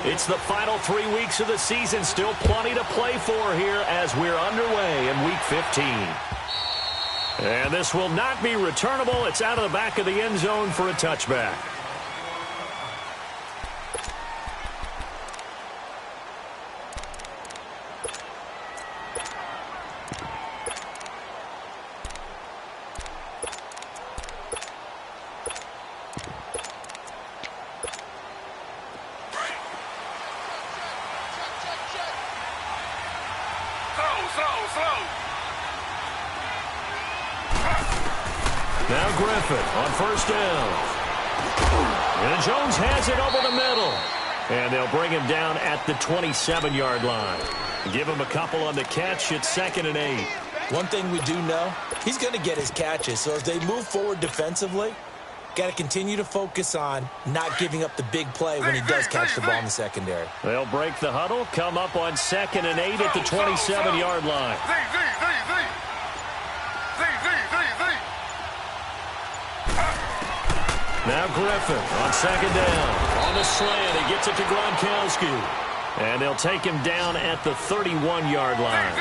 It's the final 3 weeks of the season. Still plenty to play for here as we're underway in Week 15. And this will not be returnable. It's out of the back of the end zone for a touchback. Now Griffin on first down. And Jones has it over the middle. And they'll bring him down at the 27-yard line. Give him a couple on the catch. It's 2nd and 8. One thing we do know, he's going to get his catches. So as they move forward defensively, got to continue to focus on not giving up the big play when he does catch the ball in the secondary. They'll break the huddle, come up on 2nd and 8 at the 27-yard line. Now Griffin on 2nd down. On the slant, he gets it to Gronkowski. And they'll take him down at the 31-yard line.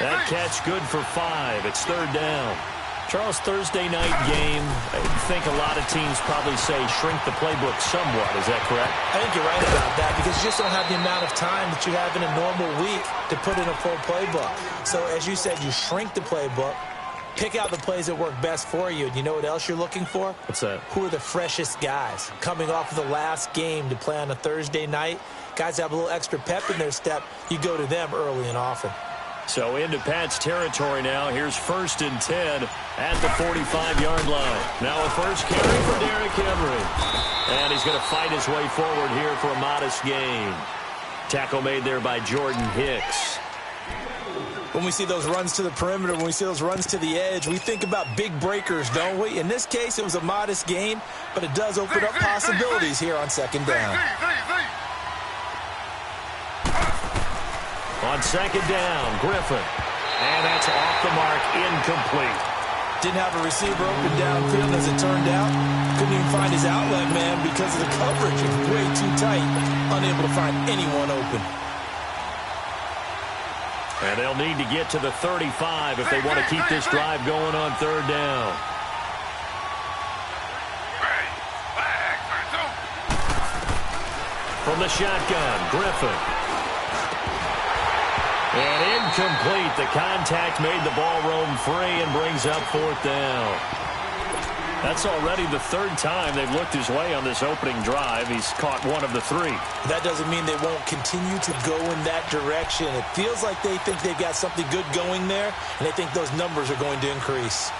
That catch good for 5. It's 3rd down. Charles, Thursday night game, I think a lot of teams probably say shrink the playbook somewhat. Is that correct? I think you're right about that because you just don't have the amount of time that you have in a normal week to put in a full playbook. So as you said, you shrink the playbook. Pick out the plays that work best for you. And you know what else you're looking for? What's that? Who are the freshest guys? Coming off of the last game to play on a Thursday night, guys have a little extra pep in their step. You go to them early and often. So into Pat's territory now. Here's 1st and 10 at the 45-yard line. Now a first carry for Derrick Henry. And he's going to fight his way forward here for a modest gain. Tackle made there by Jordan Hicks. When we see those runs to the perimeter, when we see those runs to the edge, we think about big breakers, don't we? In this case, it was a modest gain, but it does open up possibilities here on 2nd down. On 2nd down, Griffin. And that's off the mark, incomplete. Didn't have a receiver open downfield as it turned out. Couldn't even find his outlet man because of the coverage. It was way too tight. Unable to find anyone open. And they'll need to get to the 35 if they want to keep this drive going on 3rd down. From the shotgun, Griffin. And incomplete. The contact made the ball roam free and brings up 4th down. That's already the 3rd time they've looked his way on this opening drive. He's caught 1 of the 3. That doesn't mean they won't continue to go in that direction. It feels like they think they've got something good going there, and they think those numbers are going to increase.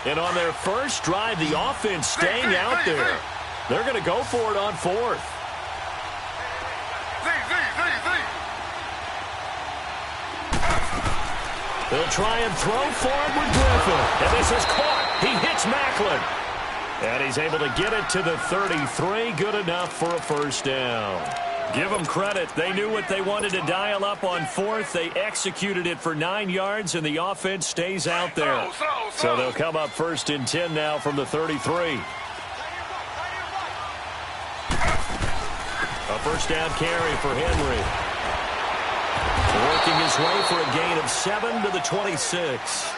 And on their first drive, the offense staying out there. They're going to go for it on 4th. They'll try and throw forward with Griffin. And this is caught. He hits Maclin. And he's able to get it to the 33. Good enough for a first down. Give them credit. They knew what they wanted to dial up on 4th. They executed it for 9 yards, and the offense stays out there. So they'll come up 1st and 10 now from the 33. A first down carry for Henry. Working his way for a gain of 7 to the 26.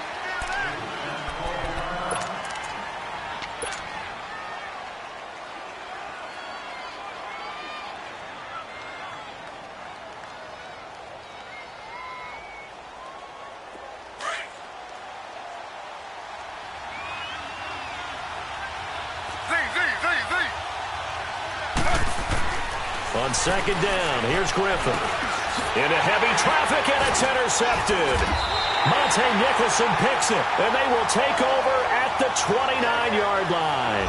On 2nd down, here's Griffin. Into heavy traffic, and it's intercepted. Monte Nicholson picks it, and they will take over at the 29-yard line.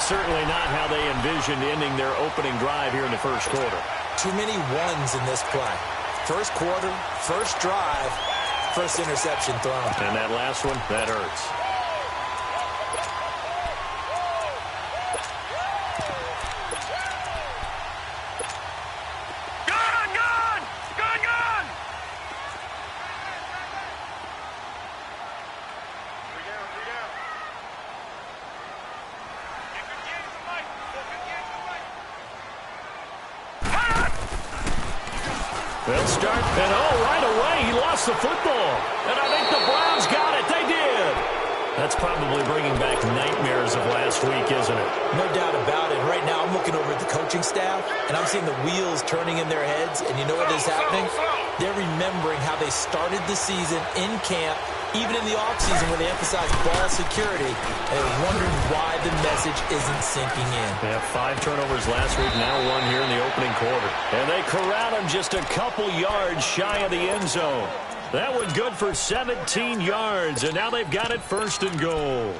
Certainly not how they envisioned ending their opening drive here in the first quarter. Too many ones in this play. First quarter, first drive, first interception thrown. And that last one, that hurts. They'll start, and right away, he lost the football. And I think the Browns got it. They did. That's probably bringing back nightmares of last week, isn't it? No doubt about it. Right now, I'm looking over at the coaching staff, and I'm seeing the wheels turning in their heads. And you know what is happening? They're remembering how they started the season in camp, even in the offseason where they emphasized ball security, and they're wondering why the message isn't sinking in. They have 5 turnovers last week, now 1 here in the opening quarter. And they corral him just a couple yards shy of the end zone. That one good for 17 yards, and now they've got it 1st and goal.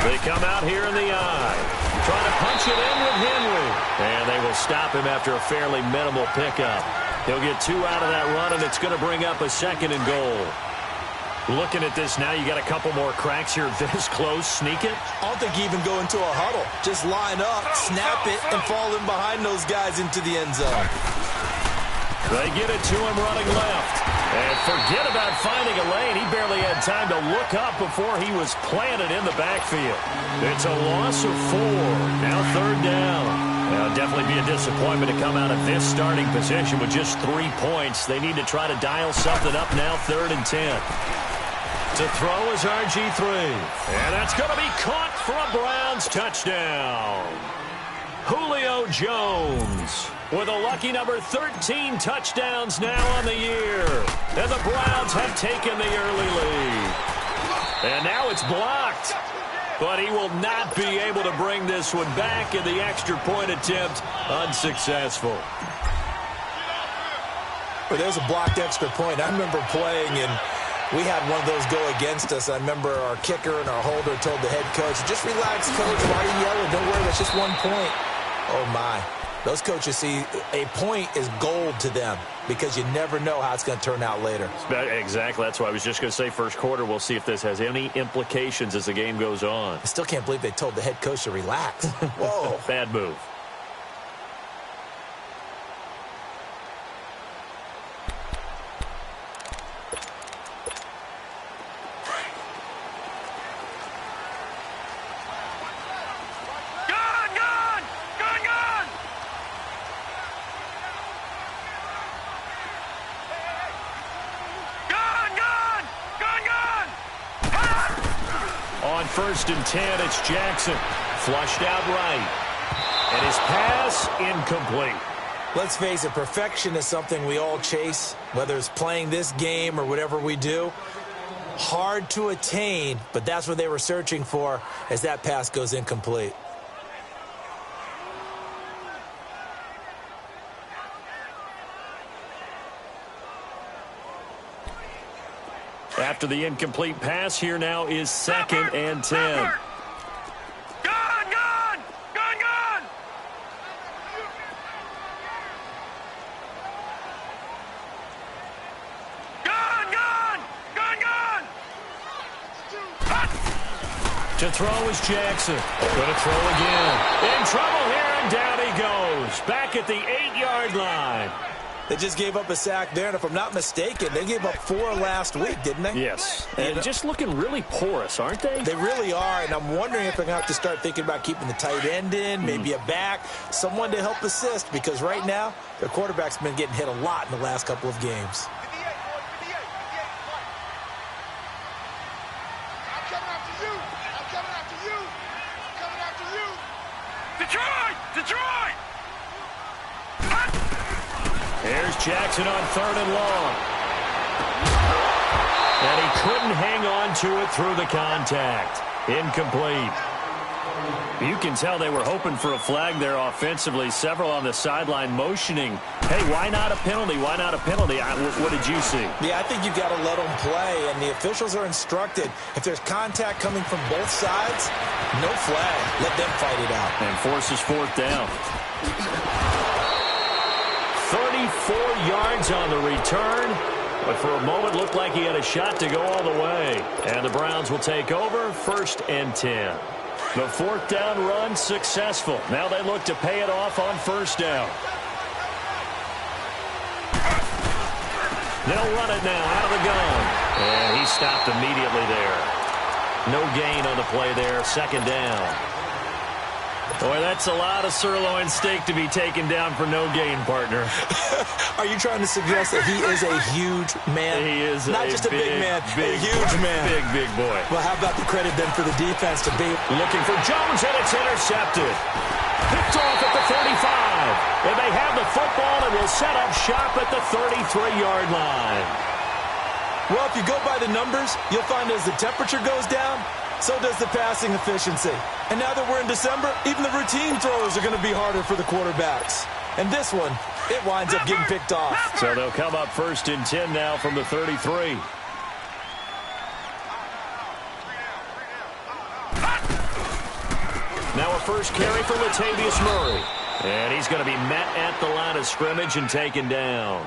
They come out here in the eye, trying to punch it in with Henry. And they will stop him after a fairly minimal pickup. He'll get 2 out of that run, and it's going to bring up a 2nd and goal. Looking at this now, you got a couple more cracks here this close. Sneak it? I don't think you even go into a huddle. Just line up, snap it, and fall in behind those guys into the end zone. They get it to him running left. And forget about finding a lane. He barely had time to look up before he was planted in the backfield. It's a loss of 4. Now 3rd down. Now, definitely be a disappointment to come out of this starting position with just 3 points. They need to try to dial something up now, 3rd and 10. To throw is RG3. And that's going to be caught for a Browns touchdown. Julio Jones with a lucky number 13 touchdowns now on the year. And the Browns have taken the early lead. And now it's blocked. But he will not be able to bring this one back, in the extra point attempt unsuccessful. Well, there's a blocked extra point. I remember playing, and we had one of those go against us. I remember our kicker and our holder told the head coach, just relax, coach. Why are you yelling? Don't worry, that's just 1 point. Oh, my. Those coaches see a point is gold to them because you never know how it's going to turn out later. Exactly. That's why I was just going to say 1st quarter. We'll see if this has any implications as the game goes on. I still can't believe they told the head coach to relax. Whoa. Bad move. On 1st and 10, it's Jackson. Flushed out right. And his pass incomplete. Let's face it, perfection is something we all chase, whether it's playing this game or whatever we do. Hard to attain, but that's what they were searching for as that pass goes incomplete. After the incomplete pass, here now is 2nd and 10. To throw is Jackson. Going to throw again. In trouble here, and down he goes. Back at the 8-yard line. They just gave up a sack there, and if I'm not mistaken, they gave up 4 last week, didn't they? Yes, and just looking really porous, aren't they? They really are, and I'm wondering if they're going to have to start thinking about keeping the tight end in, maybe a back, someone to help assist, because right now, their quarterback's been getting hit a lot in the last couple of games. Detroit! Here's Jackson on 3rd and long. And he couldn't hang on to it through the contact. Incomplete. You can tell they were hoping for a flag there offensively. Several on the sideline motioning, hey, why not a penalty? Why not a penalty? What did you see? Yeah, I think you've got to let them play, and the officials are instructed. If there's contact coming from both sides, no flag. Let them fight it out. And forces 4th down. 34 yards on the return, but for a moment looked like he had a shot to go all the way. And the Browns will take over, 1st and 10. The 4th down run successful. Now they look to pay it off on 1st down. They'll run it now out of the gun. And he stopped immediately there. No gain on the play there. Second down. Boy, that's a lot of sirloin steak to be taken down for no gain, partner. Are you trying to suggest that he is a huge man? He is not just a big man, a huge man. Big boy. Well, how about the credit then for the defense to be looking for Jones, and it's intercepted. Picked off at the 35. And they have the football and will set up shop at the 33-yard line. Well, if you go by the numbers, you'll find as the temperature goes down, so does the passing efficiency. And now that we're in December, even the routine throws are going to be harder for the quarterbacks. And this one, it winds up getting picked off. So they'll come up 1st and 10 now from the 33. Now a first carry for Latavius Murray. And he's going to be met at the line of scrimmage and taken down.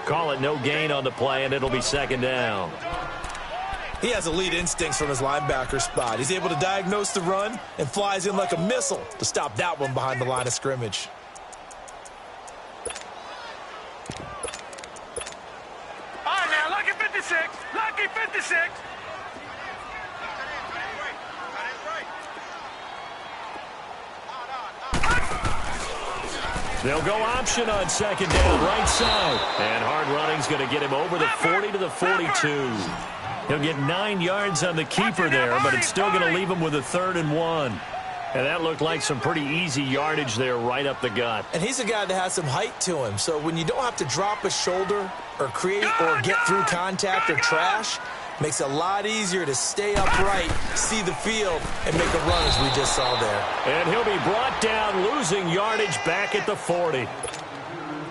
Call it no gain on the play, and it'll be second down. He has elite instincts from his linebacker spot. He's able to diagnose the run and flies in like a missile to stop that one behind the line of scrimmage. All right, now, lucky 56. Lucky 56. They'll go option on second down, right side. And hard running's going to get him over the 40 to the 42. He'll get 9 yards on the keeper there, but it's still going to leave him with a 3rd and 1. And that looked like some pretty easy yardage there right up the gut. And he's a guy that has some height to him. So when you don't have to drop a shoulder or create or get through contact or trash, makes it a lot easier to stay upright, see the field, and make a run as we just saw there. And he'll be brought down, losing yardage back at the 40.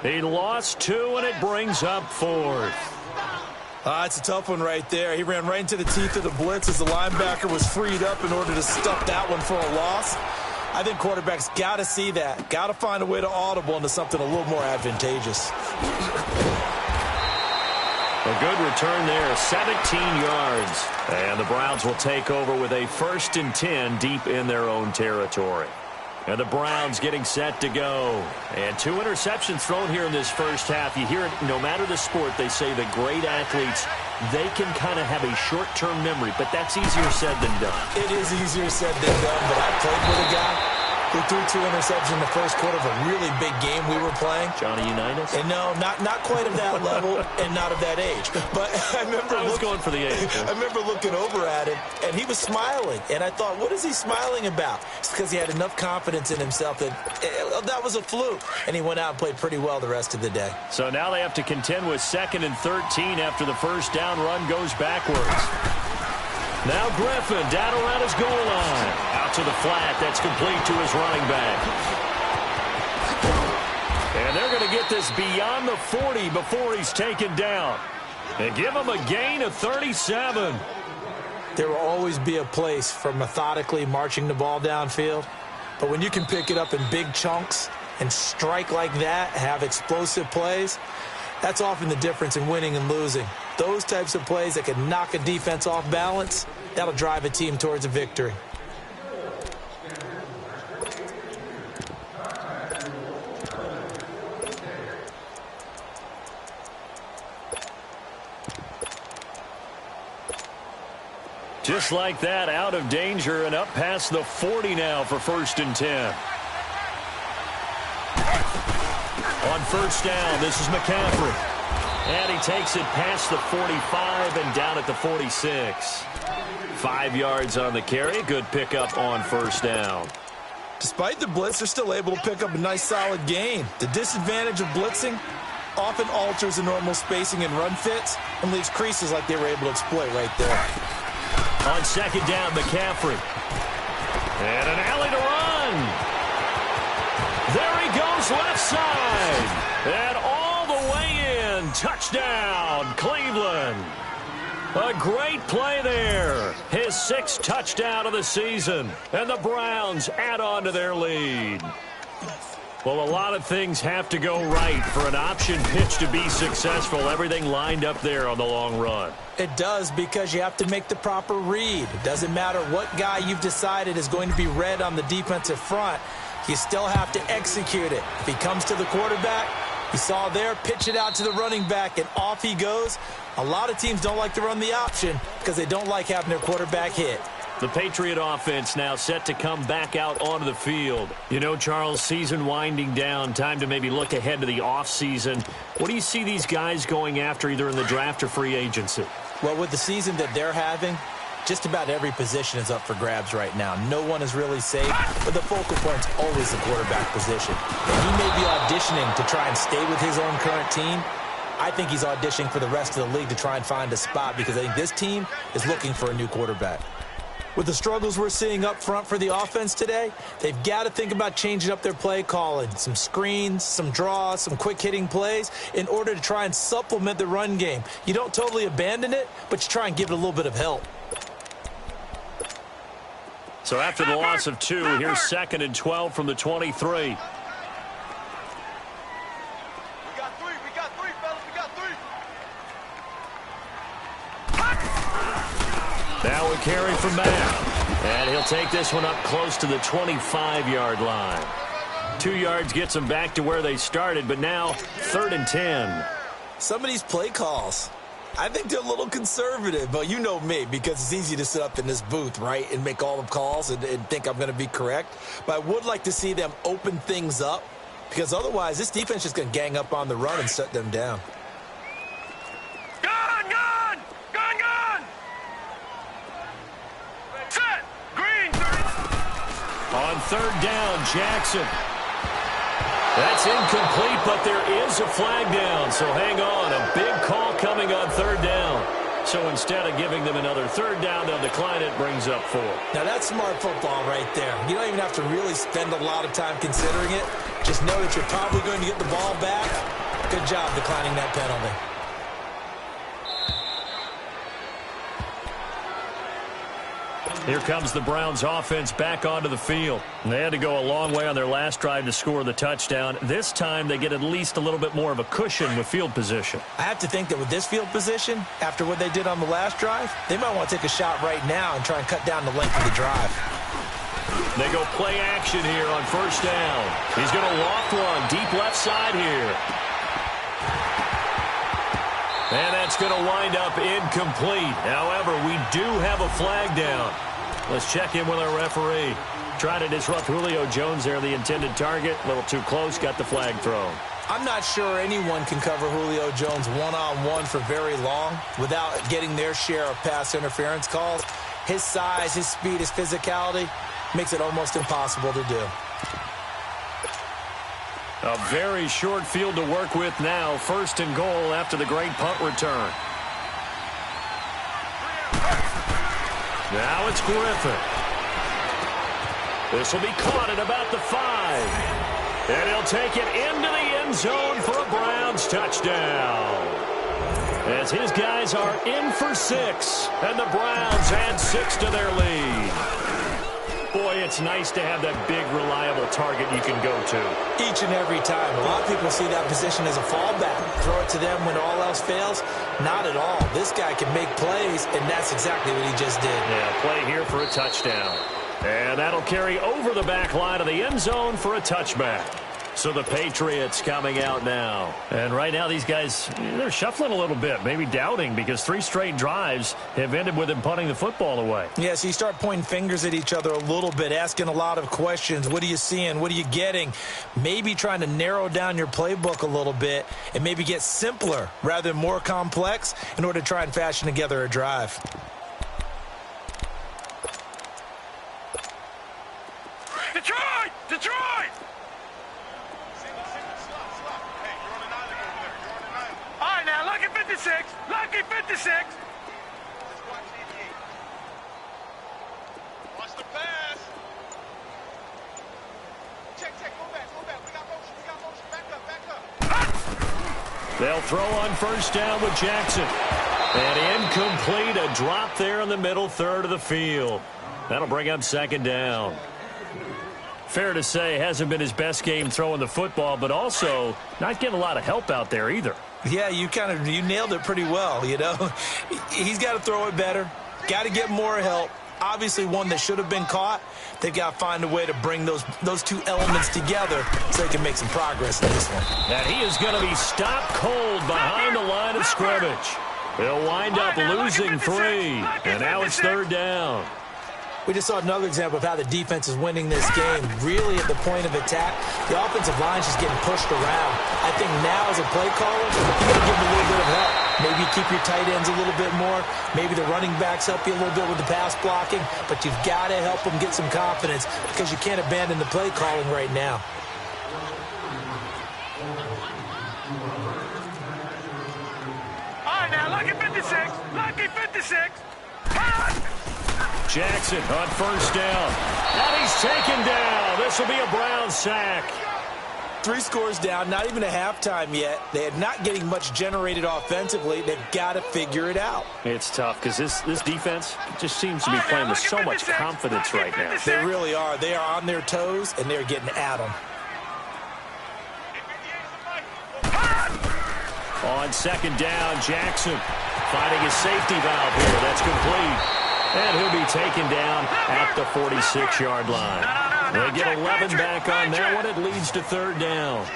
He lost 2, and it brings up 4th. It's a tough one right there. He ran right into the teeth of the blitz as the linebacker was freed up in order to stuff that one for a loss. I think quarterbacks got to see that. Got to find a way to audible into something a little more advantageous. A good return there, 17 yards. And the Browns will take over with a 1st and 10 deep in their own territory. And the Browns getting set to go. And 2 interceptions thrown here in this first half. You hear it, no matter the sport, they say that great athletes, they can kind of have a short-term memory, but that's easier said than done. It is easier said than done, but I played with a guy who threw 2 interceptions in the first quarter of a really big game we were playing. Johnny Unitas? And no, not quite of that level and not of that age. But I remember going for the age. I remember looking over at him, and he was smiling. And I thought, what is he smiling about? It's because he had enough confidence in himself that was a fluke. And he went out and played pretty well the rest of the day. So now they have to contend with 2nd and 13 after the first down run goes backwards. Now Griffin down around his goal line. Out to the flat. That's complete to his running back. And they're going to get this beyond the 40 before he's taken down. And give him a gain of 37. There will always be a place for methodically marching the ball downfield. But when you can pick it up in big chunks and strike like that, have explosive plays, that's often the difference in winning and losing. Those types of plays that can knock a defense off balance, that'll drive a team towards a victory. Just like that, out of danger and up past the 40 now for 1st and 10. On first down, this is McCaffrey. And he takes it past the 45 and down at the 46. 5 yards on the carry. Good pickup on first down. Despite the blitz, they're still able to pick up a nice solid gain. The disadvantage of blitzing often alters the normal spacing and run fits and leaves creases like they were able to exploit right there. On second down, McCaffrey. And an alley to run. There he goes left side. And all the way in. Touchdown, Cleveland. A great play there. His 6th touchdown of the season. And the Browns add on to their lead. Well, a lot of things have to go right for an option pitch to be successful. Everything lined up there on the long run. It does, because you have to make the proper read. It doesn't matter what guy you've decided is going to be read on the defensive front. You still have to execute it. If he comes to the quarterback, You saw there, pitch it out to the running back, and off he goes. A lot of teams don't like to run the option because they don't like having their quarterback hit. The Patriot offense now set to come back out onto the field. You know, Charles, season winding down, time to maybe look ahead to the offseason. What do you see these guys going after either in the draft or free agency? Well, with the season that they're having, just about every position is up for grabs right now. No one is really safe, but the focal point's always the quarterback position. And he may be auditioning to try and stay with his own current team. I think he's auditioning for the rest of the league to try and find a spot because I think this team is looking for a new quarterback. With the struggles we're seeing up front for the offense today, they've got to think about changing up their play calling. Some screens, some draws, some quick-hitting plays in order to try and supplement the run game. You don't totally abandon it, but you try and give it a little bit of help. So after the loss of 2, here's 2nd and 12 from the 23. Now a carry from Mack. And he'll take this one up close to the 25-yard line. 2 yards gets them back to where they started, but now 3rd and 10. Some of these play calls, I think they're a little conservative, but you know me, because it's easy to sit up in this booth, right, and make all the calls and think I'm going to be correct. But I would like to see them open things up, because otherwise this defense is going to gang up on the run and shut them down. On 3rd down, Jackson. That's incomplete, but there is a flag down, so hang on. A big call coming on 3rd down. So instead of giving them another 3rd down, they'll decline it, brings up 4. Now that's smart football right there. You don't even have to really spend a lot of time considering it. Just know that you're probably going to get the ball back. Good job declining that penalty. Here comes the Browns offense back onto the field. They had to go a long way on their last drive to score the touchdown. This time they get at least a little bit more of a cushion with field position. I have to think that with this field position, after what they did on the last drive, they might want to take a shot right now and try and cut down the length of the drive. They go play action here on 1st down. He's going to loft one deep left side here. And that's going to wind up incomplete. However, we do have a flag down. Let's check in with our referee. Trying to disrupt Julio Jones there, the intended target. A little too close, got the flag thrown. I'm not sure anyone can cover Julio Jones one-on-one for very long without getting their share of pass interference calls. His size, his speed, his physicality makes it almost impossible to do. A very short field to work with now. 1st and goal after the great punt return. Now it's Griffin. This will be caught at about the 5. And he'll take it into the end zone for a Browns touchdown. As his guys are in for 6. And the Browns add 6 to their lead. Boy, it's nice to have that big, reliable target you can go to. Each and every time. A lot of people see that position as a fallback. Throw it to them when all else fails. Not at all. This guy can make plays, and that's exactly what he just did. Yeah, play here for a touchdown. And that'll carry over the back line of the end zone for a touchback. So the Patriots coming out now. And right now these guys, they're shuffling a little bit, maybe doubting, because 3 straight drives have ended with them punting the football away. Yeah, so you start pointing fingers at each other a little bit, asking a lot of questions. What are you seeing? What are you getting? Maybe trying to narrow down your playbook a little bit and maybe get simpler rather than more complex in order to try and fashion together a drive. Detroit! Detroit! All right, now, lucky 56. Lucky 56. Watch the pass. Check, go back. We got motion. Back up. They'll throw on 1st down with Jackson. And incomplete, a drop there in the middle 3rd of the field. That'll bring up 2nd down. Fair to say, hasn't been his best game throwing the football, but also not getting a lot of help out there either. Yeah, you nailed it pretty well, you know. He's got to throw it better, got to get more help, Obviously one that should have been caught. They've got to find a way to bring those two elements together so they can make some progress in this one. And he is going to be stopped cold behind the line of scrimmage. They'll wind up losing 3, and now it's 3rd down. We just saw another example of how the defense is winning this game. Really at the point of attack, the offensive line is just getting pushed around. I think now as a play caller, you got to give them a little bit of help. Maybe you keep your tight ends a little bit more. Maybe the running backs help you a little bit with the pass blocking. But you've got to help them get some confidence because you can't abandon the play calling right now. All right, now, lucky 56. Lucky 56. Jackson on 1st down. And he's taken down. This will be a Brown sack. 3 scores down, not even a halftime yet. They are not getting much generated offensively. They've got to figure it out. It's tough because this defense just seems to be playing with so much confidence right now. They really are. They are on their toes, and they're getting at them. On 2nd down, Jackson finding his safety valve here. That's complete. And he'll be taken down at the 46-yard line. They get 11 back on that one. It leads to 3rd down.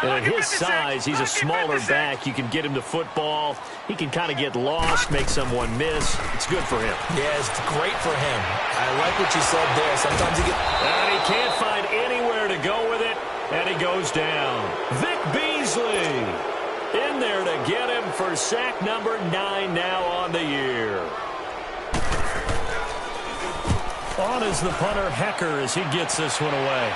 And at his size, he's a smaller back. You can get him to football. He can kind of get lost, make someone miss. It's good for him. Yeah, it's great for him. I like what you said there. Sometimes he gets... And he can't find anywhere to go with it. And he goes down. Vic Beasley in there to get him for sack number 9 now on the year. On is the punter, Hecker, as he gets this one away.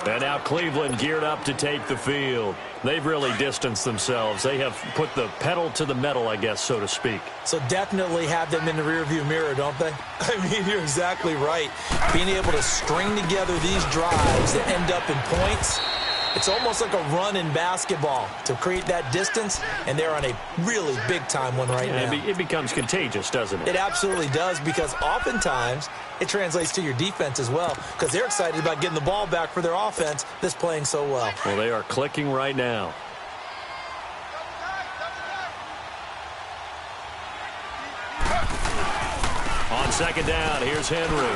And now Cleveland geared up to take the field. They've really distanced themselves. They have put the pedal to the metal, I guess, so to speak. So definitely have them in the rearview mirror, don't they? I mean, you're exactly right. Being able to string together these drives that end up in points, it's almost like a run in basketball to create that distance, and they're on a really big-time one right now. It becomes contagious, doesn't it? It absolutely does, because oftentimes it translates to your defense as well, because they're excited about getting the ball back for their offense that's playing so well. Well, they are clicking right now. On 2nd down, here's Henry.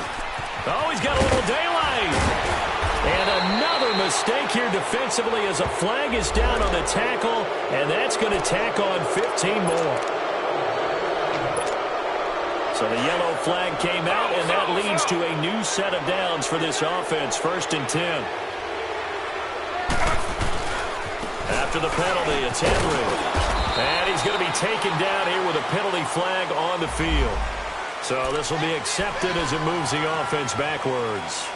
Oh, he's got a little daylight. And another mistake here defensively as a flag is down on the tackle, and that's going to tack on 15 more. So the yellow flag came out, and that leads to a new set of downs for this offense, 1st and 10. After the penalty, it's Henry. And he's going to be taken down here with a penalty flag on the field. So this will be accepted as it moves the offense backwards.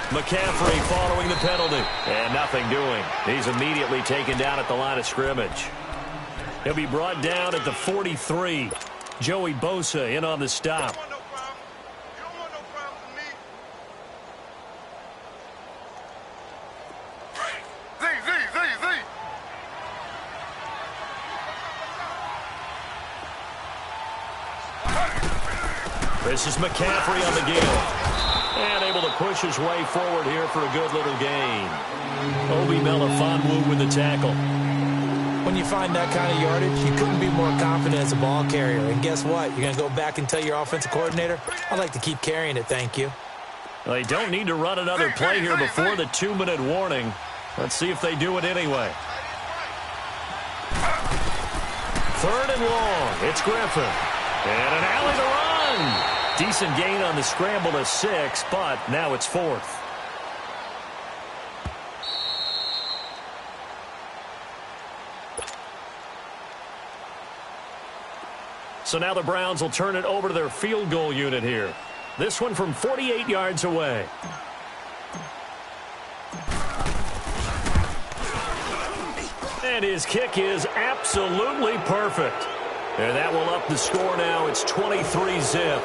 McCaffrey following the penalty. And nothing doing. He's immediately taken down at the line of scrimmage. He'll be brought down at the 43. Joey Bosa in on the stop. This is McCaffrey on the gill. And able to push his way forward here for a good little gain. Obi Melifonwu with the tackle. When you find that kind of yardage, you couldn't be more confident as a ball carrier. And guess what? You're going to go back and tell your offensive coordinator, I'd like to keep carrying it, thank you. They don't need to run another play here before the 2-minute warning. Let's see if they do it anyway. 3rd and long. It's Griffin. And an alley to run. Decent gain on the scramble to 6, but now it's 4th. So now the Browns will turn it over to their field goal unit here. This one from 48 yards away. And his kick is absolutely perfect. And that will up the score now. It's 23-zip.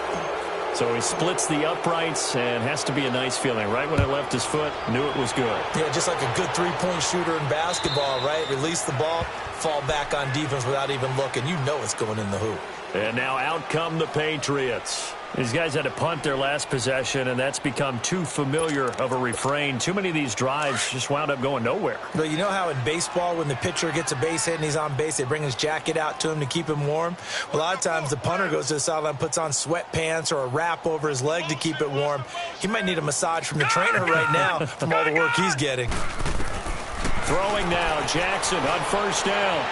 So he splits the uprights and has to be a nice feeling. Right when it left his foot, knew it was good. Yeah, just like a good three-point shooter in basketball, right? Release the ball, fall back on defense without even looking. You know it's going in the hoop. And now out come the Patriots. These guys had to punt their last possession, and that's become too familiar of a refrain. Too many of these drives just wound up going nowhere. But you know how in baseball, when the pitcher gets a base hit and he's on base, they bring his jacket out to him to keep him warm? A lot of times the punter goes to the sideline, puts on sweatpants or a wrap over his leg to keep it warm. He might need a massage from the trainer right now from all the work he's getting. Throwing now, Jackson on first down.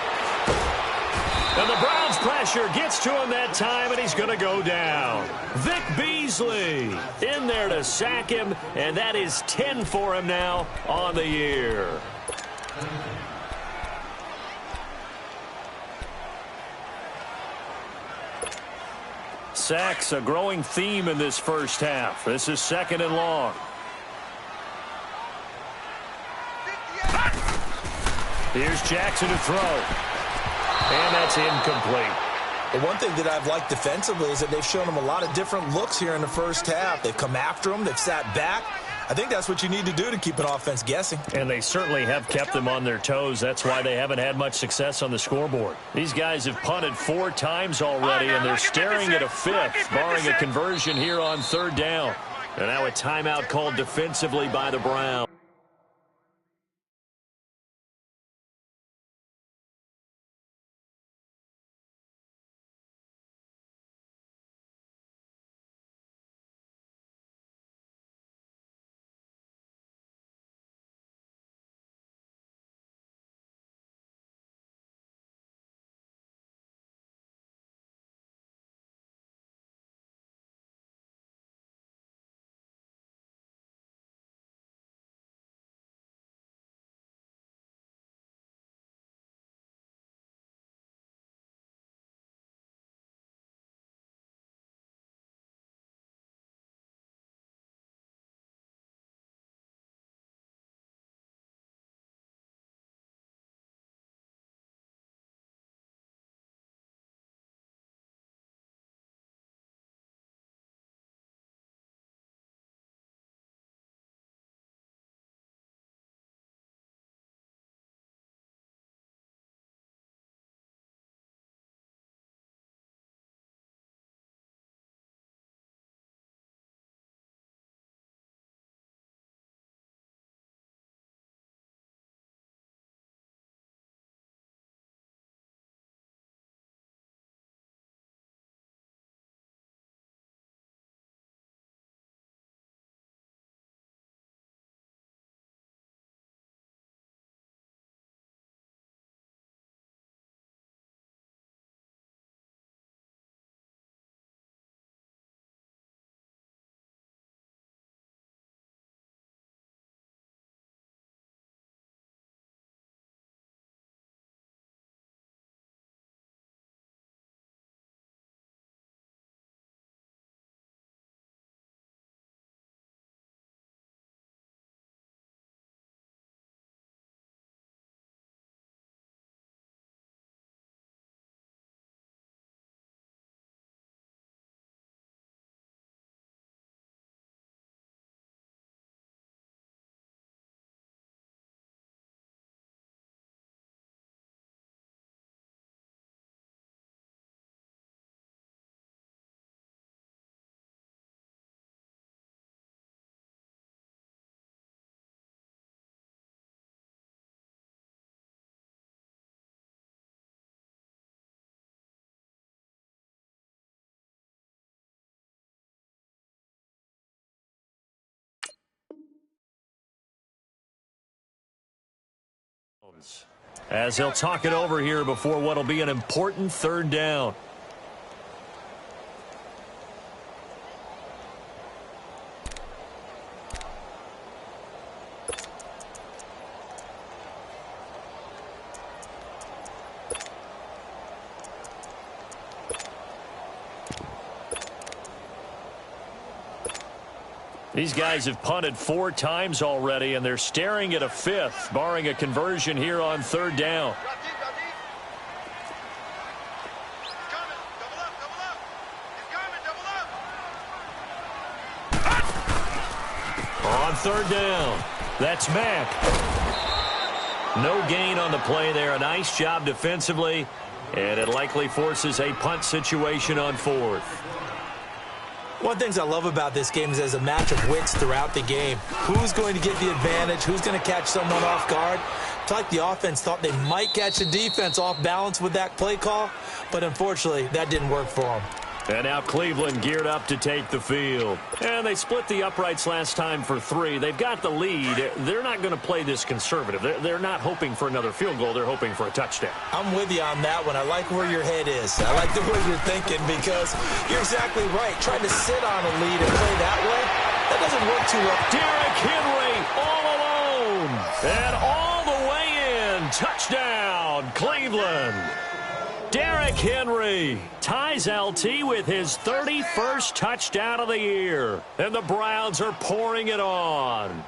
And the Browns pressure gets to him that time, and he's going to go down. Vic Beasley in there to sack him, and that is 10 for him now on the year. Sacks, a growing theme in this first half. This is 2nd and long. Here's Jackson to throw. And that's incomplete. The one thing that I've liked defensively is that they've shown him a lot of different looks here in the first half. They've come after him. They've sat back. I think that's what you need to do to keep an offense guessing. And they certainly have kept them on their toes. That's why they haven't had much success on the scoreboard. These guys have punted 4 times already, and they're staring at a 5th, barring a conversion here on 3rd down. And now a timeout called defensively by the Browns. As he'll talk it over here before what will be an important 3rd down. These guys have punted 4 times already, and they're staring at a 5th, barring a conversion here on 3rd down. third down. That's Mack. No gain on the play there. A nice job defensively, and it likely forces a punt situation on fourth. One of the things I love about this game is there's a match of wits throughout the game. Who's going to get the advantage? Who's going to catch someone off guard? It's like the offense thought they might catch the defense off balance with that play call, but unfortunately, that didn't work for them. And now Cleveland geared up to take the field. And they split the uprights last time for 3. They've got the lead. They're not going to play this conservative. They're not hoping for another field goal. They're hoping for a touchdown. I'm with you on that one. I like where your head is. I like the way you're thinking because you're exactly right. Trying to sit on a lead and play that way, that doesn't work too well. Derrick Henry all alone. And all the way in. Touchdown, Cleveland. Derrick Henry ties LT with his 31st touchdown of the year. And the Browns are pouring it on.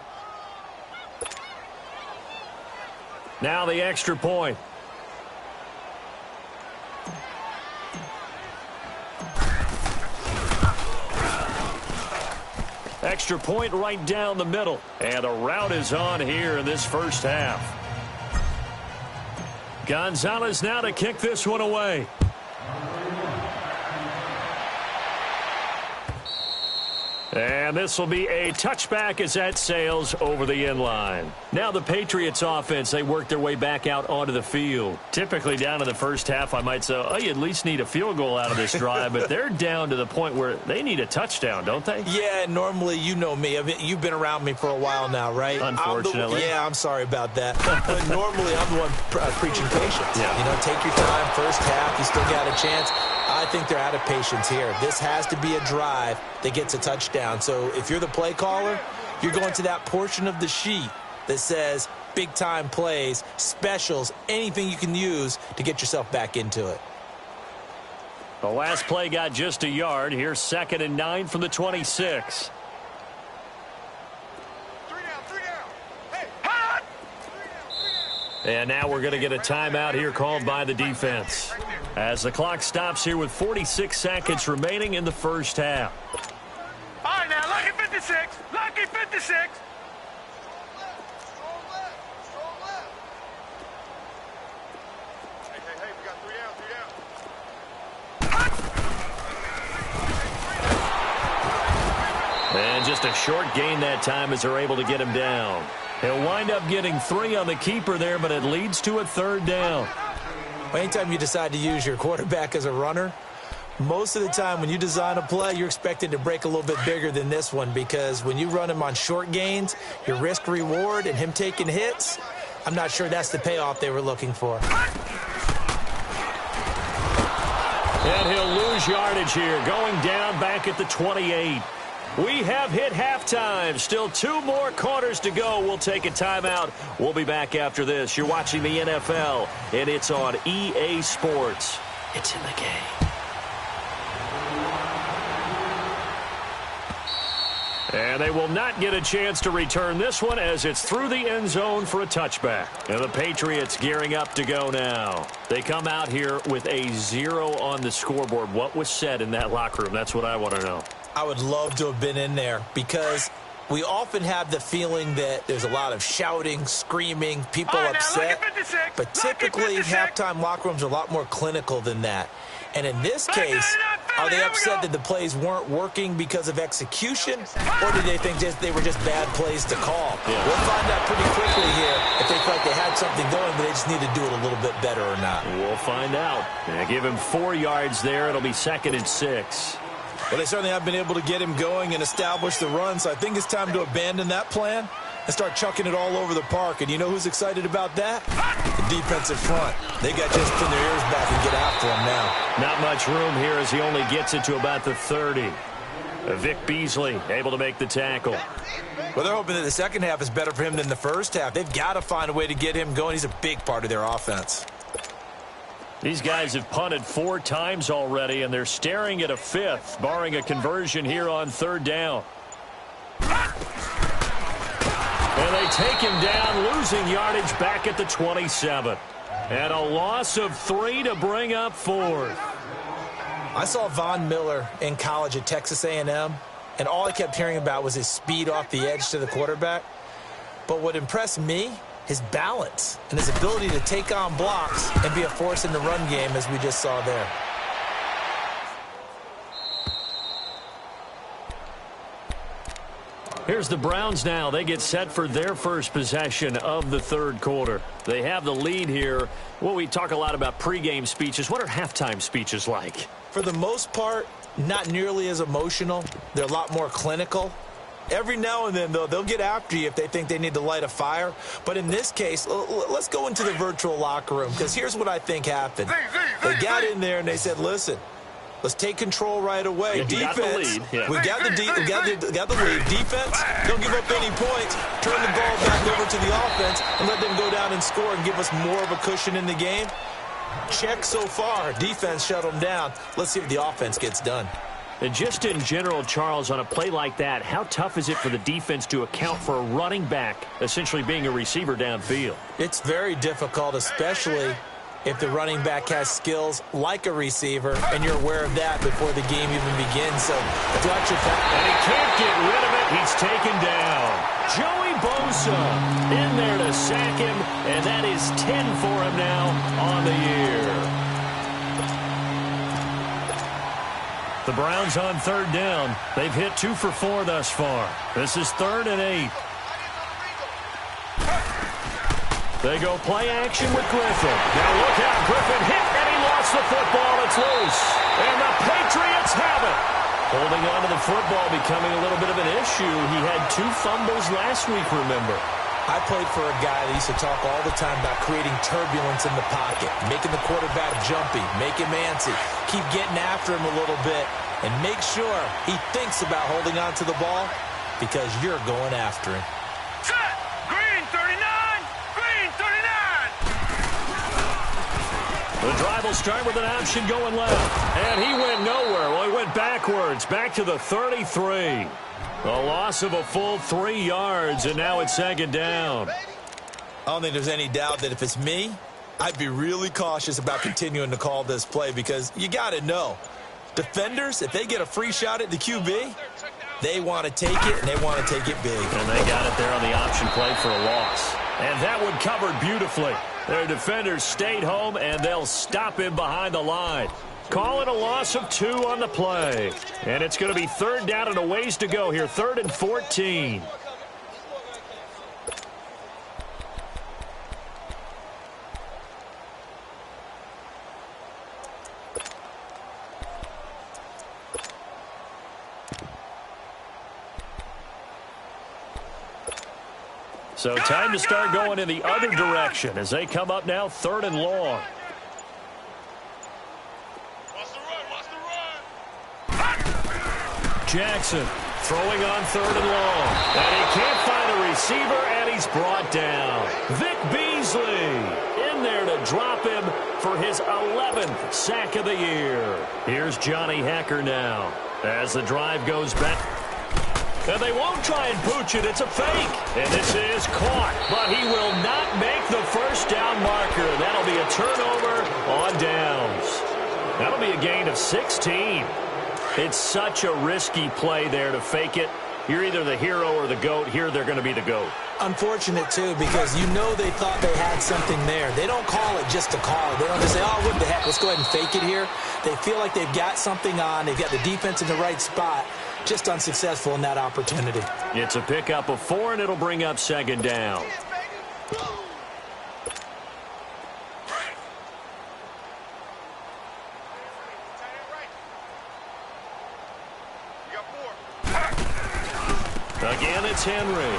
Now the extra point. Extra point right down the middle. And a rout is on here in this first half. Gonzalez now to kick this one away. And this will be a touchback as that sails over the inline. Now the Patriots offense, they work their way back out onto the field. Typically down in the first half, I might say, oh, you at least need a field goal out of this drive. But they're down to the point where they need a touchdown, don't they? Yeah, normally, you know me. You've been around me for a while now, right? Unfortunately. I'm sorry about that. But normally, I'm the one preaching patience. Yeah. You know, take your time. First half, you still got a chance. I think they're out of patience here. This has to be a drive that gets a touchdown. So if you're the play caller, you're going to that portion of the sheet that says big-time plays, specials, anything you can use to get yourself back into it. The last play got just a yard. Here's 2nd and 9 from the 26. And now we're going to get a timeout here called by the defense as the clock stops here with 46 seconds remaining in the first half. All right, now, lucky 56. Lucky 56. Hey, we got 3 down. And just a short gain that time as they're able to get him down. He'll wind up getting 3 on the keeper there, but it leads to a 3rd down. Anytime you decide to use your quarterback as a runner, most of the time when you design a play, you're expected to break a little bit bigger than this one because when you run him on short gains, your risk-reward and him taking hits, I'm not sure that's the payoff they were looking for. And he'll lose yardage here, going down back at the 28. We have hit halftime. Still 2 more quarters to go. We'll take a timeout. We'll be back after this. You're watching the NFL, and it's on EA Sports. It's in the game. And they will not get a chance to return this one as it's through the end zone for a touchback. And the Patriots gearing up to go now. They come out here with a 0 on the scoreboard. What was said in that locker room? That's what I want to know. I would love to have been in there because we often have the feeling that there's a lot of shouting, screaming, people upset. But typically, halftime locker rooms are a lot more clinical than that. And in this case, are they upset that the plays weren't working because of execution, or did they think they were just bad plays to call? Yeah. We'll find out pretty quickly here if they felt like they had something going, but they just need to do it a little bit better or not. We'll find out. They give him 4 yards there. It'll be 2nd and 6. Well, they certainly have been able to get him going and establish the run, so I think it's time to abandon that plan and start chucking it all over the park. And you know who's excited about that? The defensive front. They got just pin their ears back and get after him now. Not much room here as he only gets it to about the 30. Vic Beasley able to make the tackle. Well, they're hoping that the second half is better for him than the first half. They've got to find a way to get him going. He's a big part of their offense. These guys have punted 4 times already, and they're staring at a 5th, barring a conversion here on 3rd down. And they take him down, losing yardage back at the 27. And a loss of 3 to bring up 4th. I saw Von Miller in college at Texas A&M, and all I kept hearing about was his speed off the edge to the quarterback. But what impressed me, his balance and his ability to take on blocks and be a force in the run game, as we just saw there. Here's the Browns now. They get set for their first possession of the third quarter. They have the lead here. Well, we talk a lot about pregame speeches. What are halftime speeches like? For the most part, not nearly as emotional. They're a lot more clinical. Every now and then, though, they'll get after you if they think they need to light a fire. But in this case, let's go into the virtual locker room, because here's what I think happened. They got in there and they said, listen, let's take control right away. Yeah, defense, got the lead. Yeah. we got the lead. Defense, don't give up any points. Turn the ball back over to the offense and let them go down and score and give us more of a cushion in the game. Check so far. Defense shut them down. Let's see if the offense gets done. And just in general, Charles, on a play like that, how tough is it for the defense to account for a running back essentially being a receiver downfield? It's very difficult, especially if the running back has skills like a receiver, and you're aware of that before the game even begins. So it's actually and he can't get rid of it. He's taken down. Joey Bosa in there to sack him, and that is 10 for him now on the year. The Browns on third down. They've hit 2 for 4 thus far. This is 3rd and 8. They go play action with Griffin. Now look out. Griffin hit, and he lost the football. It's loose. And the Patriots have it. Holding on to the football becoming a little bit of an issue. He had 2 fumbles last week, remember. I played for a guy that used to talk all the time about creating turbulence in the pocket, making the quarterback jumpy, make him antsy, keep getting after him a little bit, and make sure he thinks about holding on to the ball because you're going after him. Set! Green 39! Green 39! The drive will start with an option going left. And he went nowhere. Well, he went backwards, back to the 33. A loss of a full 3 yards, and now it's 2nd down. I don't think there's any doubt that if it's me, I'd be really cautious about continuing to call this play because you got to know, defenders, if they get a free shot at the QB, they want to take it, and they want to take it big. And they got it there on the option play for a loss. And that one covered beautifully. Their defenders stayed home, and they'll stop him behind the line. Call it a loss of 2 on the play. And it's going to be 3rd down and a ways to go here. 3rd and 14. So time to start going in the other direction as they come up now 3rd and long. Jackson throwing on 3rd and long. And he can't find a receiver, and he's brought down. Vic Beasley in there to drop him for his 11th sack of the year. Here's Johnny Hekker now as the drive goes back. And they won't try and pooch it. It's a fake. And this is caught. But he will not make the first down marker. That'll be a turnover on downs. That'll be a gain of 16. It's such a risky play there to fake it. You're either the hero or the GOAT. Here they're going to be the GOAT. Unfortunate, too, because you know they thought they had something there. They don't call it just to call it. They don't just say, oh, what the heck, let's go ahead and fake it here. They feel like they've got something on. They've got the defense in the right spot. Just unsuccessful in that opportunity. It's a pickup of 4, and it'll bring up 2nd down. Again, it's Henry.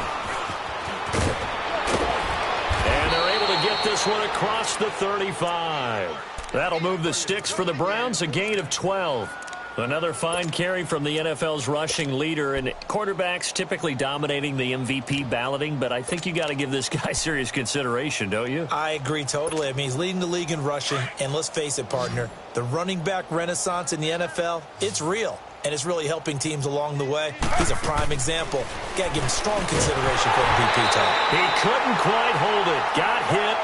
And they're able to get this one across the 35. That'll move the sticks for the Browns, a gain of 12. Another fine carry from the NFL's rushing leader, and quarterbacks typically dominating the MVP balloting, but I think you got to give this guy serious consideration, don't you? I agree totally. I mean, he's leading the league in rushing, and let's face it, partner, the running back renaissance in the NFL, it's real, and it's really helping teams along the way. He's a prime example. Got to give him strong consideration for MVP time. He couldn't quite hold it. Got hit.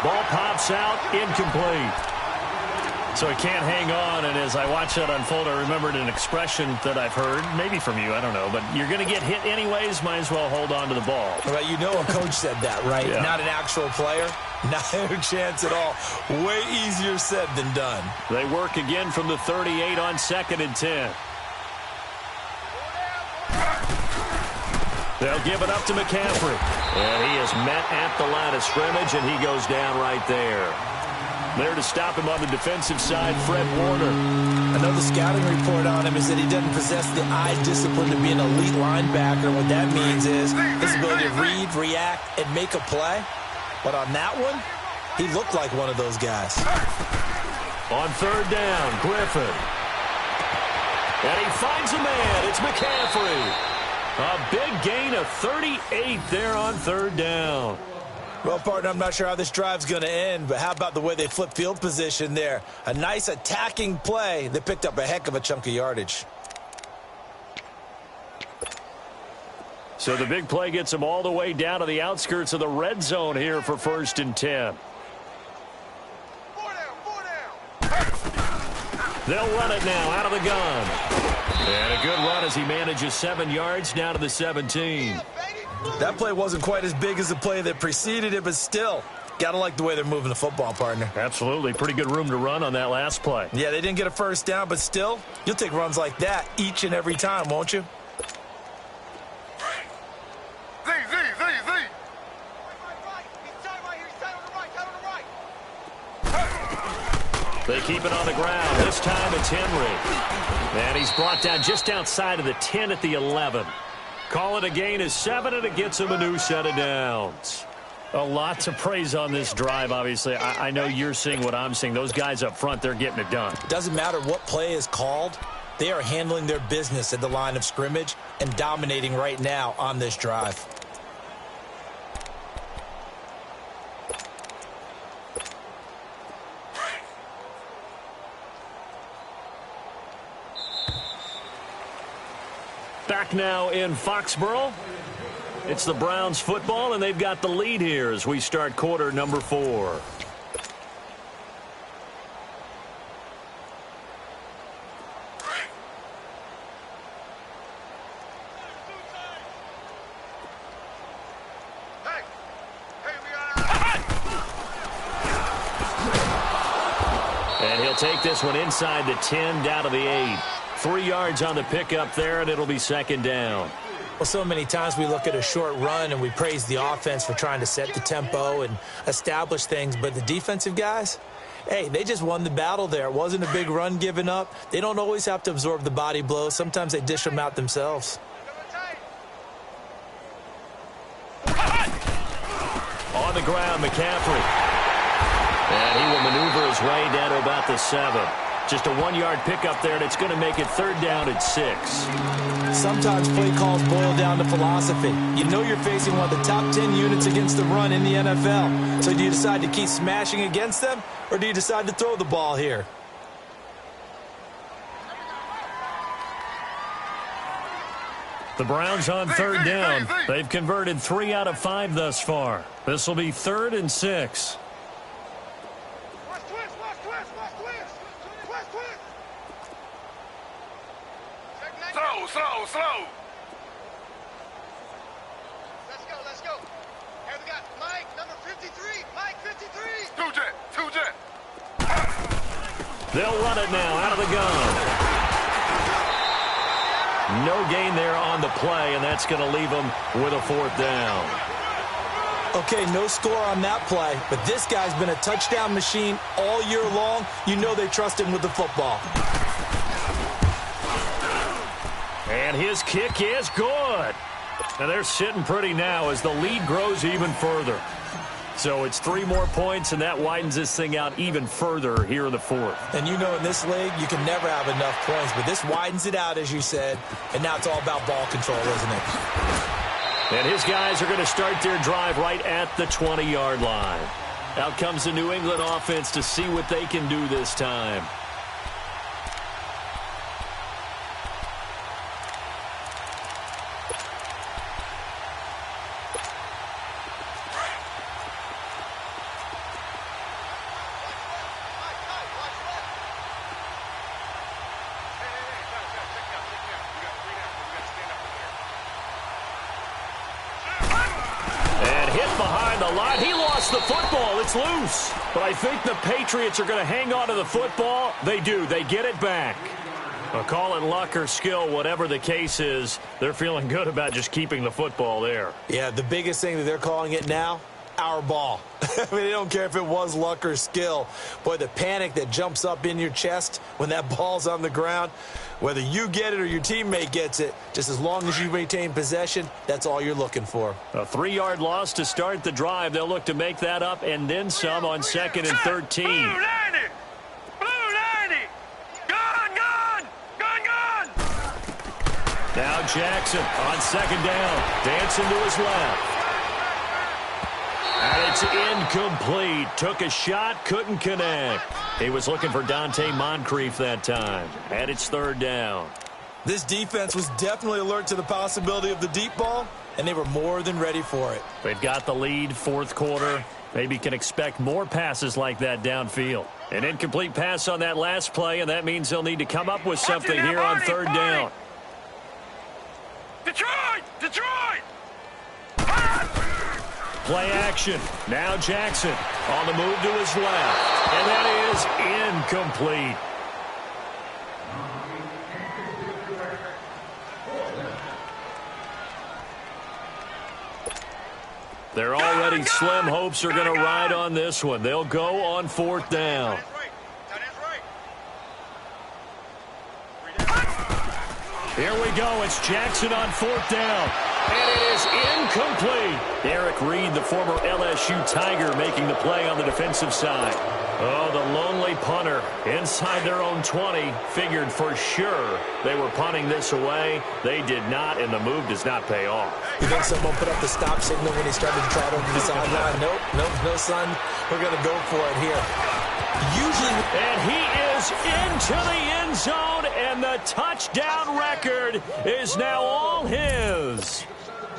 Ball pops out, incomplete. So he can't hang on, and as I watch that unfold, I remembered an expression that I've heard, maybe from you, I don't know, but you're going to get hit anyways, might as well hold on to the ball. Well, you know a coach said that, right? Yeah. Not an actual player. Not a chance at all. Way easier said than done. They work again from the 38 on 2nd and 10. They'll give it up to McCaffrey. And he is met at the line of scrimmage, and he goes down right there. There to stop him on the defensive side, Fred Warner. I know the scouting report on him is that he doesn't possess the eye discipline to be an elite linebacker. What that means is his ability to read, react, and make a play. But on that one, he looked like one of those guys. On 3rd down, Griffin. And he finds a man. It's McCaffrey. A big gain of 38 there on 3rd down. Well, partner, I'm not sure how this drive's going to end, but how about the way they flip field position there? A nice attacking play that picked up a heck of a chunk of yardage. So the big play gets them all the way down to the outskirts of the red zone here for 1st and 10. 4 down. They'll run it now out of the gun. And a good run as he manages 7 yards down to the 17. That play wasn't quite as big as the play that preceded it, but still, got to like the way they're moving the football, partner. Absolutely. Pretty good room to run on that last play. Yeah, they didn't get a 1st down, but still, you'll take runs like that each and every time, won't you? Z. He's tight right here. He's tight on the right. They keep it on the ground. This time it's Henry. And he's brought down just outside of the 10 at the 11. Call it a gain of 7, and it gets him a new set of downs. A lot to praise on this drive, obviously. I know you're seeing what I'm seeing. Those guys up front, they're getting it done. Doesn't matter what play is called. They are handling their business at the line of scrimmage and dominating right now on this drive. Back now in Foxborough. It's the Browns football, and they've got the lead here as we start quarter number 4. And he'll take this one inside the 10 down to the 8. 3 yards on the pickup there, and it'll be 2nd down. Well, so many times we look at a short run and we praise the offense for trying to set the tempo and establish things, but the defensive guys, hey, they just won the battle there. It wasn't a big run given up. They don't always have to absorb the body blows. Sometimes they dish them out themselves. On the ground, McCaffrey. And he will maneuver his way down to about the 7. Just a 1-yard pickup there, and it's going to make it 3rd down at 6. Sometimes play calls boil down to philosophy. You know you're facing one of the top 10 units against the run in the NFL. So do you decide to keep smashing against them, or do you decide to throw the ball here? The Browns on 3rd down. They've converted 3 out of 5 thus far. This will be 3rd and 6. Slow. Let's go. Here we got Mike, number 53. Mike, 53. Two jet. They'll run it now out of the gun. No gain there on the play, and that's going to leave them with a 4th down. Okay, no score on that play, but this guy's been a touchdown machine all year long. You know they trust him with the football. And his kick is good. And they're sitting pretty now as the lead grows even further. So it's 3 more points, and that widens this thing out even further here in the 4th. And you know in this league, you can never have enough points, but this widens it out, as you said, and now it's all about ball control, isn't it? And his guys are going to start their drive right at the 20-yard line. Out comes the New England offense to see what they can do this time. And hit behind the line. He lost the football. It's loose. But I think the Patriots are going to hang on to the football. They do. They get it back. Well, call it luck or skill, whatever the case is, they're feeling good about just keeping the football there. Yeah, the biggest thing that they're calling it now, our ball. I mean, they don't care if it was luck or skill. Boy, the panic that jumps up in your chest when that ball's on the ground, whether you get it or your teammate gets it, just as long as you maintain possession, that's all you're looking for. A 3-yard loss to start the drive. They'll look to make that up and then some on 2nd and 13. Now Jackson on 2nd down, dancing to his left. And it's incomplete. Took a shot, couldn't connect. He was looking for Dante Moncrief that time. And it's 3rd down. This defense was definitely alert to the possibility of the deep ball, and they were more than ready for it. They've got the lead, 4th quarter. Maybe can expect more passes like that downfield. An incomplete pass on that last play, and that means they'll need to come up with something here on 3rd down. Detroit! Detroit! Play action. Now Jackson on the move to his left. And that is incomplete. They're already slim hopes are going to ride on this one. They'll go on 4th down. Here we go. It's Jackson on 4th down. And it is incomplete. Eric Reed, the former LSU Tiger, making the play on the defensive side. Oh, the lonely punter inside their own 20 figured for sure they were punting this away. They did not, and the move does not pay off. You think someone put up the stop signal when he started to trot over the sideline? Nope, no, son. We're going to go for it here. And he is into the end zone, and the touchdown record is now all his.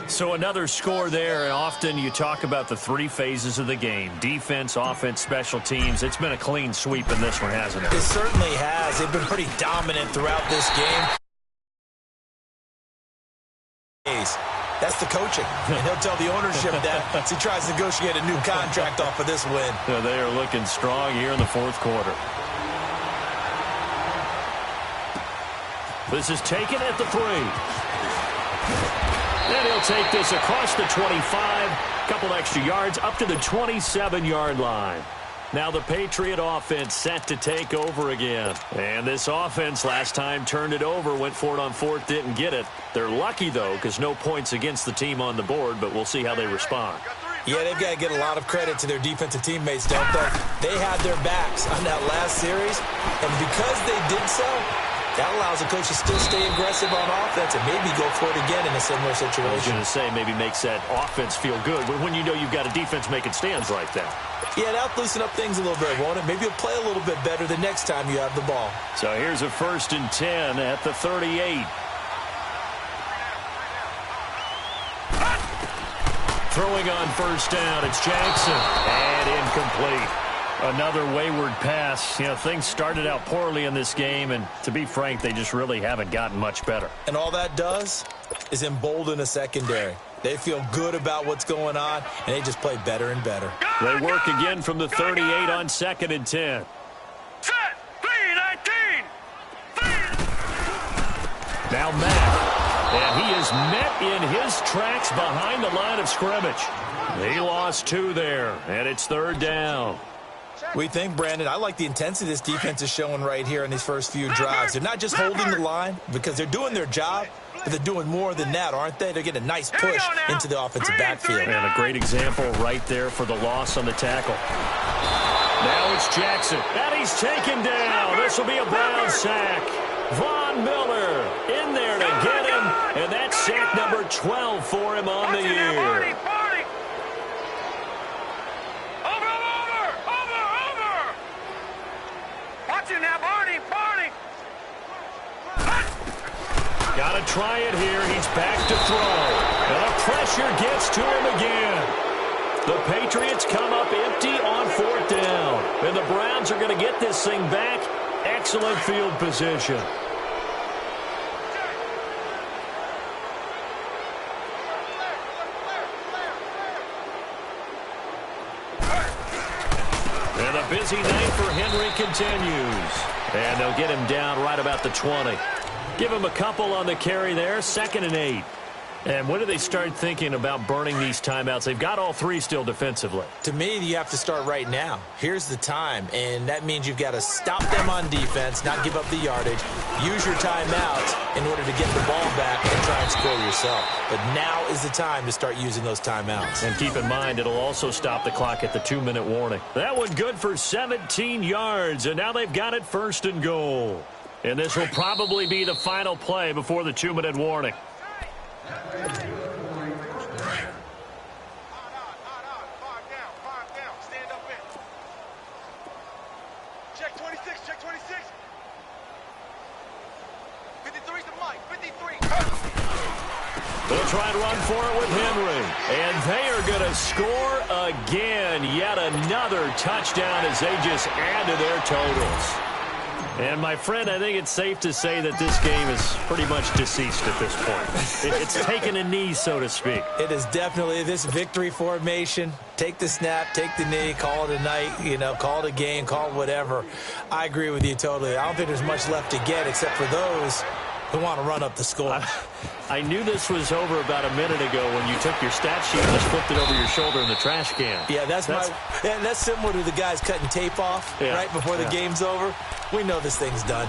So another score there, and often you talk about the 3 phases of the game. Defense, offense, special teams. It's been a clean sweep in this one, hasn't it? It certainly has. They've been pretty dominant throughout this game. That's the coaching. And he'll tell the ownership that as he tries to negotiate a new contract off of this win. Yeah, they are looking strong here in the 4th quarter. This is taken at the 3. And he'll take this across the 25. Couple extra yards up to the 27-yard line. Now the Patriot offense set to take over again. And this offense last time turned it over, went for it on 4th, didn't get it. They're lucky, though, because no points against the team on the board, but we'll see how they respond. Yeah, they've got to get a lot of credit to their defensive teammates, don't they? They had their backs on that last series, and because they did so, that allows the coach to still stay aggressive on offense and maybe go for it again in a similar situation. I was going to say maybe makes that offense feel good when you know you've got a defense making stands like that. Yeah, that'll loosen up things a little bit, won't it? Maybe you'll play a little bit better the next time you have the ball. So here's a 1st and 10 at the 38. Throwing on 1st down, it's Jackson. And incomplete. Another wayward pass. You know, things started out poorly in this game, and to be frank, they just really haven't gotten much better. And all that does is embolden a secondary. They feel good about what's going on, and they just play better and better. They work again from the 38 on 2nd and 10. Set! 3-19! Now Mack. And he is met in his tracks behind the line of scrimmage. He lost 2 there, and it's 3rd down. We think, Brandon, I like the intensity this defense is showing right here in these first few drives. They're not just holding the line because they're doing their job, but they're doing more than that, aren't they? They're getting a nice push into the offensive backfield. And a great example right there for the loss on the tackle. Now it's Jackson. And he's taken down. This will be a Brown sack. Von Miller in there to get him. And that's sack number 12 for him on the year. Got to try it here. He's back to throw. And the pressure gets to him again. The Patriots come up empty on 4th down. And the Browns are going to get this thing back. Excellent field position. the busy night for Henry continues. And they'll get him down right about the 20. Give him a couple on the carry there, 2nd and 8. And when do they start thinking about burning these timeouts? They've got all 3 still defensively. To me, you have to start right now. Here's the time, and that means you've got to stop them on defense, not give up the yardage, use your timeouts in order to get the ball back and try and score yourself. But now is the time to start using those timeouts. And keep in mind, it'll also stop the clock at the 2-minute warning. That one good for 17 yards, and now they've got it 1st and goal. And this will probably be the final play before the 2-minute warning. Stand up in. Check 26, check 26. 53's the mic, 53. They'll try and run for it with Henry. And they are going to score again. Yet another touchdown as they just add to their totals. And, my friend, I think it's safe to say that this game is pretty much deceased at this point. It's taken a knee, so to speak. It is definitely this victory formation. Take the snap, take the knee, call it a night, call it a game, call it whatever. I agree with you totally. I don't think there's much left to get except for those who want to run up the score. I knew this was over about a minute ago when you took your stat sheet and just flipped it over your shoulder in the trash can. Yeah, that's similar to the guys cutting tape off right before the game's over. We know this thing's done.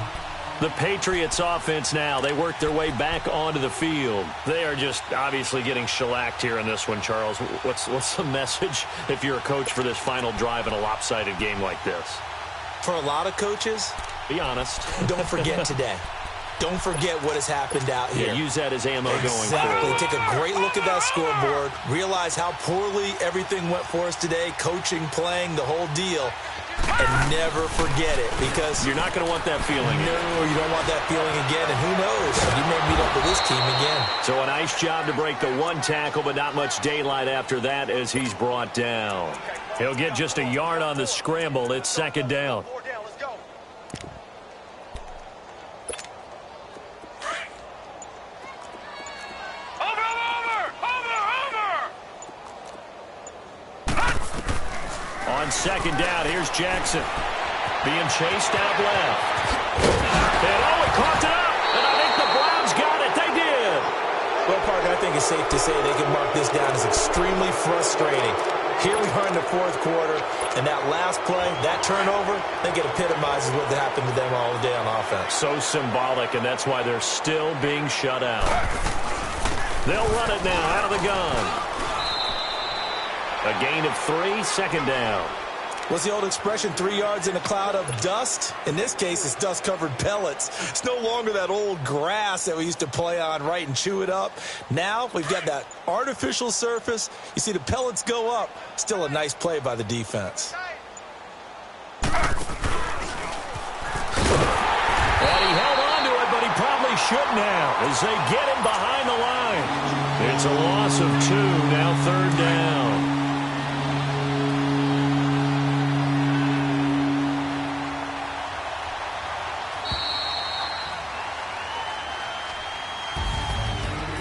The Patriots offense now, they work their way back onto the field. They are just obviously getting shellacked here in this one, Charles. What's the message if you're a coach for this final drive in a lopsided game like this? For a lot of coaches, be honest. Don't forget today. Don't forget what has happened out here. Yeah, use that as ammo going forward. Exactly. Take a great look at that scoreboard. Realize how poorly everything went for us today. Coaching, playing, the whole deal. And never forget it, because you're not going to want that feeling. No, you don't want that feeling again. And who knows? You may meet up with this team again. So a nice job to break the 1 tackle, but not much daylight after that as he's brought down. He'll get just a yard on the scramble. It's 2nd down. On 2nd down, here's Jackson. Being chased out left. And he caught it up. And I think the Browns got it. They did. Well, Parker, I think it's safe to say they can mark this down as extremely frustrating. Here we are in the 4th quarter, and that last play, that turnover, I think it epitomizes what happened to them all day on offense. So symbolic, and that's why they're still being shut out. They'll run it now out of the gun. A gain of 3, 2nd down. What's the old expression, 3 yards in a cloud of dust? In this case, it's dust-covered pellets. It's no longer that old grass that we used to play on, right, and chew it up. Now we've got that artificial surface. You see the pellets go up. Still a nice play by the defense. And he held on to it, but he probably shouldn't have as they get him behind the line. It's a loss of 2, now 3rd down.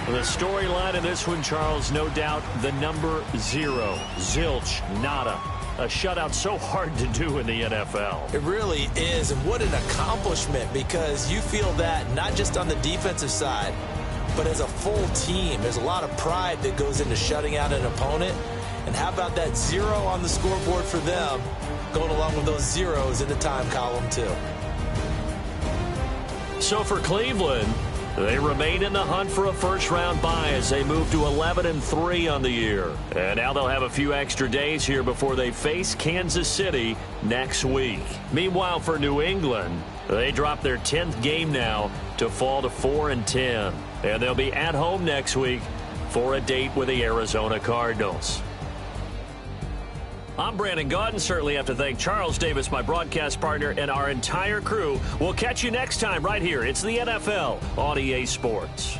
The storyline in this one, Charles, no doubt the number 0. Zilch, nada. A shutout so hard to do in the NFL. It really is, and what an accomplishment, because you feel that not just on the defensive side, but as a full team. There's a lot of pride that goes into shutting out an opponent. And how about that 0 on the scoreboard for them, going along with those zeros in the time column, too. So for Cleveland, they remain in the hunt for a first-round bye as they move to 11-3 on the year. And now they'll have a few extra days here before they face Kansas City next week. Meanwhile, for New England, they drop their 10th game now to fall to 4-10. And they'll be at home next week for a date with the Arizona Cardinals. I'm Brandon Gaudin. Certainly have to thank Charles Davis, my broadcast partner, and our entire crew. We'll catch you next time right here. It's the NFL on EA Sports.